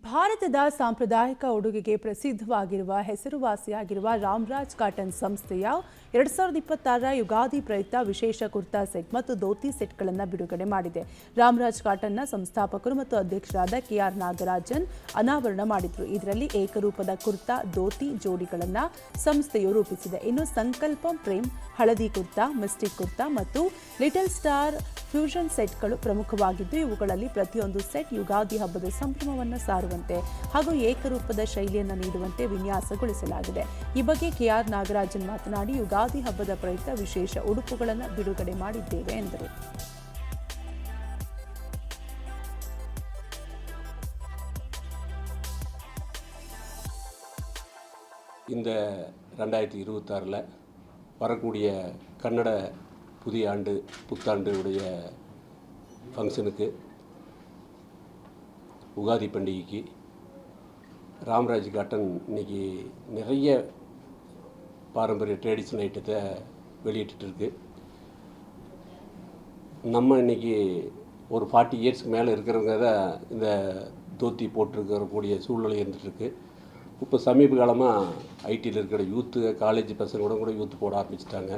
ಭಾರತದ ಸಾಂಪ್ರದಾಯಿಕ ಉಡುಗೆಗೆ ಪ್ರಸಿದ್ಧವಾಗಿರುವ ಹೆಸರುವಾಸಿಯಾಗಿರುವ ರಾಮರಾಜ್ ಕಾಟನ್ ಸಂಸ್ಥೆಯ 2026ರ ಯುಗಾದಿ ಪ್ರಯುಕ್ತ ವಿಶೇಷ ಕುರ್ತಾ ಸೆಟ್ ಮತ್ತು ಧೋತಿ ಸೆಟ್ಗಳನ್ನು ಬಿಡುಗಡೆ ಮಾಡಿದೆ. ರಾಮರಾಜ್ ಕಾಟನ್ನ ಸಂಸ್ಥಾಪಕರು ಮತ್ತು ಅಧ್ಯಕ್ಷರಾದ ಕೆಆರ್ ನಾಗರಾಜನ್ ಅನಾವರಣ ಮಾಡಿದರು. ಇದರಲ್ಲಿ ಏಕರೂಪದ ಕುರ್ತಾ ಧೋತಿ ಜೋಡಿಗಳನ್ನು ಸಂಸ್ಥೆಯು ರೂಪಿಸಿದೆ. ಇನ್ನು ಸಂಕಲ್ಪಂ ಪ್ರೇಮ್ ಹಳದಿ ಕುರ್ತಾ, ಮಿಸ್ಟಿಕ್ ಕುರ್ತಾ ಮತ್ತು ಲಿಟಲ್ ಸ್ಟಾರ್ ಫ್ಯೂಷನ್ ಸೆಟ್ಗಳು ಪ್ರಮುಖವಾಗಿದ್ದು, ಇವುಗಳಲ್ಲಿ ಪ್ರತಿಯೊಂದು ಸೆಟ್ ಯುಗಾದಿ ಹಬ್ಬದ ಸಂಭ್ರಮವನ್ನು ಸಾರುವಂತೆ ಹಾಗೂ ಏಕರೂಪದ ಶೈಲಿಯನ್ನು ನೀಡುವಂತೆ ವಿನ್ಯಾಸಗೊಳಿಸಲಾಗಿದೆ. ಈ ಬಗ್ಗೆ ಕೆಆರ್ ನಾಗರಾಜನ್ ಮಾತನಾಡಿ, ಯುಗಾದಿ ಹಬ್ಬದ ಪ್ರಯುಕ್ತ ವಿಶೇಷ ಉಡುಪುಗಳನ್ನು ಬಿಡುಗಡೆ ಮಾಡಿದ್ದೇವೆ ಎಂದರು. இந்த 2026 வரக்கூடிய கன்னட புதிய ஆண்டு புத்தாண்டுடைய ஃபங்க்ஷனுக்கு உகாதி பண்டிகைக்கு ராமராஜ் காட்டன் இன்றைக்கி நிறைய பாரம்பரிய ட்ரெடிஷ்னல் ஐட்டத்தை வெளியிட்டுருக்கு. நம்ம இன்றைக்கி ஒரு 40 இயர்ஸ்க்கு மேலே இருக்கிறவங்க தான் இந்த தோத்தி போட்டிருக்கக்கூடிய சூழ்நிலை இருந்துகிட்ருக்கு. இப்போ சமீப காலமாக ஐடியில் இருக்கிற யூத்து, காலேஜ் பசங்க கூட யூத்து போட ஆரம்பிச்சிட்டாங்க.